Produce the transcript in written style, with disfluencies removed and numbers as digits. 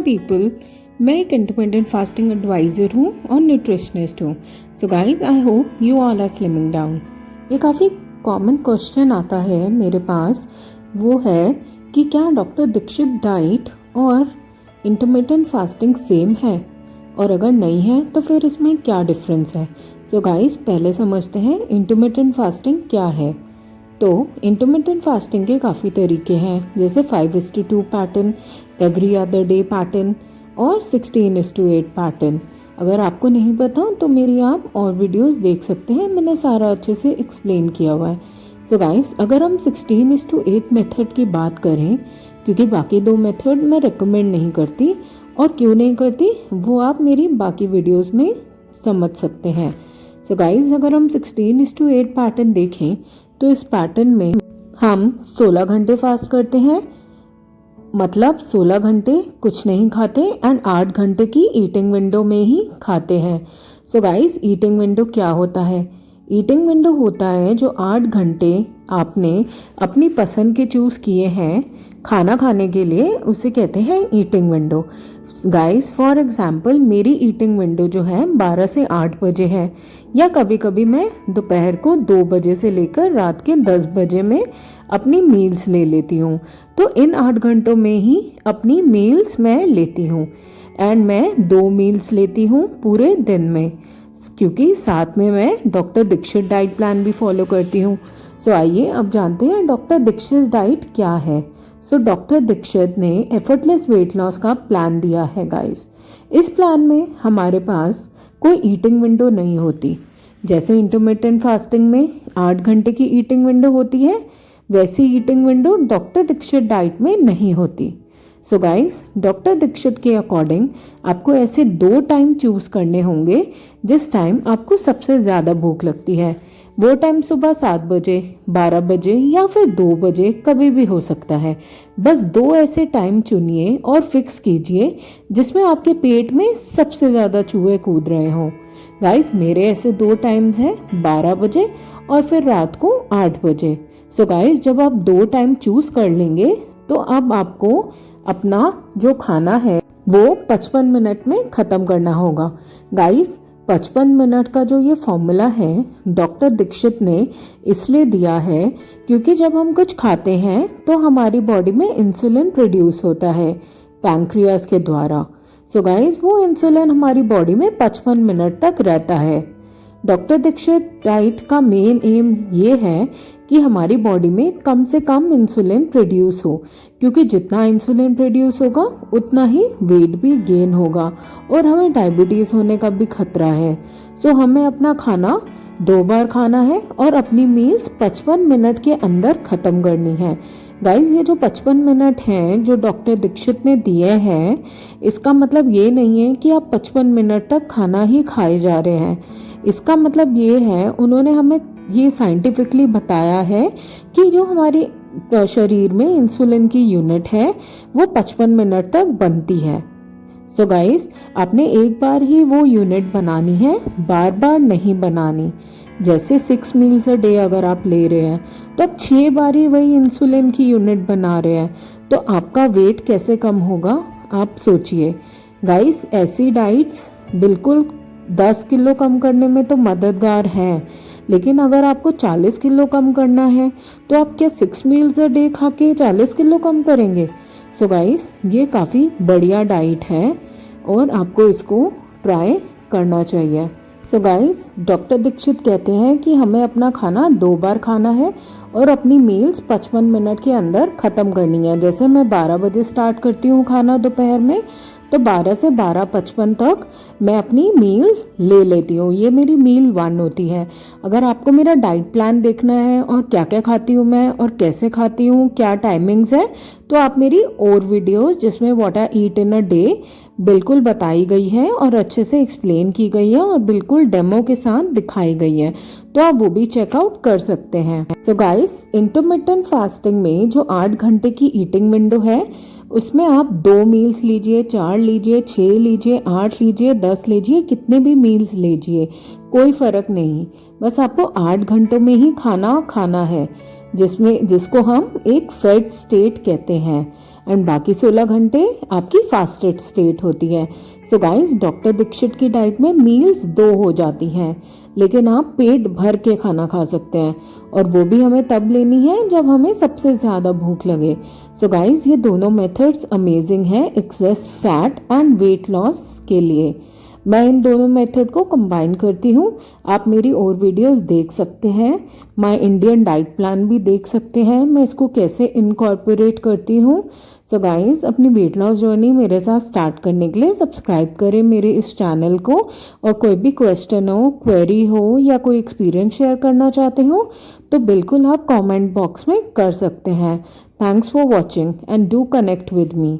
People, मैं एक intermittent fasting adviser हूँ और न्यूट्रिशनिस्ट हूँ। So guys, I hope you all are slimming down. ये काफ़ी कॉमन क्वेश्चन आता है मेरे पास, वो है कि क्या डॉक्टर दीक्षित डाइट और इंटरमिटेंट फास्टिंग सेम है, और अगर नहीं है तो फिर इसमें क्या डिफरेंस है। सो गाइस, पहले समझते हैं इंटरमिटेंट फास्टिंग क्या है। तो इंटरमिटेंट फास्टिंग के काफ़ी तरीके हैं, जैसे 5:2 pattern, every other day pattern और 16:8 पैटर्न। अगर आपको नहीं पता तो मेरी आप और वीडियोस देख सकते हैं, मैंने सारा अच्छे से एक्सप्लेन किया हुआ है। सो गाइस, अगर हम 16:8 मेथड की बात करें, क्योंकि बाकी दो मेथड मैं रिकमेंड नहीं करती, और क्यों नहीं करती वो आप मेरी बाकी वीडियोस में समझ सकते हैं। सो गाइस, अगर हम 16:8 पैटर्न देखें तो इस पैटर्न में हम 16 घंटे फास्ट करते हैं, मतलब 16 घंटे कुछ नहीं खाते एंड 8 घंटे की ईटिंग विंडो में ही खाते हैं। सो गाइस, ईटिंग विंडो क्या होता है? ईटिंग विंडो होता है जो 8 घंटे आपने अपनी पसंद के चूज़ किए हैं खाना खाने के लिए, उसे कहते हैं eating window. Guys, for example मेरी ईटिंग विंडो जो है 12 से 8 बजे है, या कभी कभी मैं दोपहर को 2 बजे से लेकर रात के 10 बजे में अपनी मील्स ले लेती हूँ। तो इन 8 घंटों में ही अपनी मील्स मैं लेती हूँ, एंड मैं 2 मील्स लेती हूँ पूरे दिन में, क्योंकि साथ में मैं डॉक्टर दीक्षित डाइट प्लान भी फॉलो करती हूँ। सो आइए अब जानते हैं डॉक्टर दीक्षित डाइट क्या है। सो डॉक्टर दीक्षित ने एफर्टलेस वेट लॉस का प्लान दिया है गाइस। इस प्लान में हमारे पास कोई ईटिंग विंडो नहीं होती। जैसे इंटरमिटेंट फास्टिंग में 8 घंटे की ईटिंग विंडो होती है, वैसी eating window doctor Dikshit diet में नहीं होती। सो गाइस, डॉक्टर दीक्षित के अकॉर्डिंग आपको ऐसे 2 टाइम चूज करने होंगे जिस टाइम आपको सबसे ज़्यादा भूख लगती है। वो टाइम सुबह 7 बजे, 12 बजे या फिर 2 बजे कभी भी हो सकता है। बस 2 ऐसे टाइम चुनिए और फिक्स कीजिए जिसमें आपके पेट में सबसे ज़्यादा चूहे कूद रहे हों। गाइस, मेरे ऐसे 2 टाइम्स हैं, 12 बजे और फिर रात को 8 बजे। सो गाइस, जब आप 2 टाइम चूज कर लेंगे तो अब आपको अपना जो खाना है वो 55 मिनट में ख़त्म करना होगा। गाइस, 55 मिनट का जो ये फॉर्मूला है डॉक्टर दीक्षित ने इसलिए दिया है क्योंकि जब हम कुछ खाते हैं तो हमारी बॉडी में इंसुलिन प्रोड्यूस होता है पैंक्रियास के द्वारा। सो गाइस, वो इंसुलिन हमारी बॉडी में 55 मिनट तक रहता है। डॉक्टर दीक्षित डाइट का मेन एम ये है कि हमारी बॉडी में कम से कम इंसुलिन प्रोड्यूस हो, क्योंकि जितना इंसुलिन प्रोड्यूस होगा उतना ही वेट भी गेन होगा और हमें डायबिटीज़ होने का भी खतरा है। सो हमें अपना खाना 2 बार खाना है और अपनी मील्स 55 मिनट के अंदर ख़त्म करनी है। गाइज, ये जो 55 मिनट हैं जो डॉक्टर दीक्षित ने दिए हैं, इसका मतलब ये नहीं है कि आप 55 मिनट तक खाना ही खाए जा रहे हैं। इसका मतलब ये है, उन्होंने हमें ये साइंटिफिकली बताया है कि जो हमारे शरीर में इंसुलिन की यूनिट है वो 55 मिनट तक बनती है। सो गाइस, आपने एक बार ही वो यूनिट बनानी है, बार बार नहीं बनानी। जैसे 6 मील्स अ डे अगर आप ले रहे हैं तो आप 6 बार ही वही इंसुलिन की यूनिट बना रहे हैं, तो आपका वेट कैसे कम होगा आप सोचिए। गाइस, ऐसी डाइट्स बिल्कुल 10 किलो कम करने में तो मददगार है, लेकिन अगर आपको 40 किलो कम करना है तो आप क्या 6 मील्स अ डे खा के 40 किलो कम करेंगे? सो गाइस, ये काफ़ी बढ़िया डाइट है और आपको इसको ट्राई करना चाहिए। सो गाइस, डॉक्टर दीक्षित कहते हैं कि हमें अपना खाना 2 बार खाना है और अपनी मील्स 55 मिनट के अंदर ख़त्म करनी है। जैसे मैं 12 बजे स्टार्ट करती हूँ खाना दोपहर में, तो 12 से 12:55 तक मैं अपनी मील ले लेती हूँ। ये मेरी मील 1 होती है। अगर आपको मेरा डाइट प्लान देखना है और क्या क्या खाती हूँ मैं और कैसे खाती हूँ, क्या टाइमिंग्स है, तो आप मेरी और वीडियोस जिसमें what I eat in a day बिल्कुल बताई गई है और अच्छे से एक्सप्लेन की गई है और बिल्कुल डेमो के साथ दिखाई गई है, तो आप वो भी चेकआउट कर सकते हैं। सो गाइस, इंटरमिटेंट फास्टिंग में जो 8 घंटे की ईटिंग विंडो है उसमें आप 2 मील्स लीजिए, 4 लीजिए, 6 लीजिए, 8 लीजिए, 10 लीजिए, कितने भी मील्स लीजिए, कोई फर्क नहीं। बस आपको 8 घंटों में ही खाना खाना है, जिसको हम एक फेड स्टेट कहते हैं। एंड बाकी 16 घंटे आपकी फास्टेड स्टेट होती है। सो गाइस, डॉक्टर दीक्षित की डाइट में मील्स 2 हो जाती हैं, लेकिन आप पेट भर के खाना खा सकते हैं, और वो भी हमें तब लेनी है जब हमें सबसे ज़्यादा भूख लगे। सो गाइस, ये दोनों मेथड्स अमेजिंग है access fat and weight loss के लिए। मैं इन दोनों मेथड को कंबाइन करती हूँ। आप मेरी और वीडियोस देख सकते हैं, माय इंडियन डाइट प्लान भी देख सकते हैं, मैं इसको कैसे इनकॉर्पोरेट करती हूँ। सो गाइस, अपनी वेट लॉस जर्नी मेरे साथ स्टार्ट करने के लिए सब्सक्राइब करें मेरे इस चैनल को, और कोई भी क्वेश्चन हो, क्वेरी हो, या कोई एक्सपीरियंस शेयर करना चाहते हो तो बिल्कुल आप कमेंट बॉक्स में कर सकते हैं। Thanks for watching and do connect with me.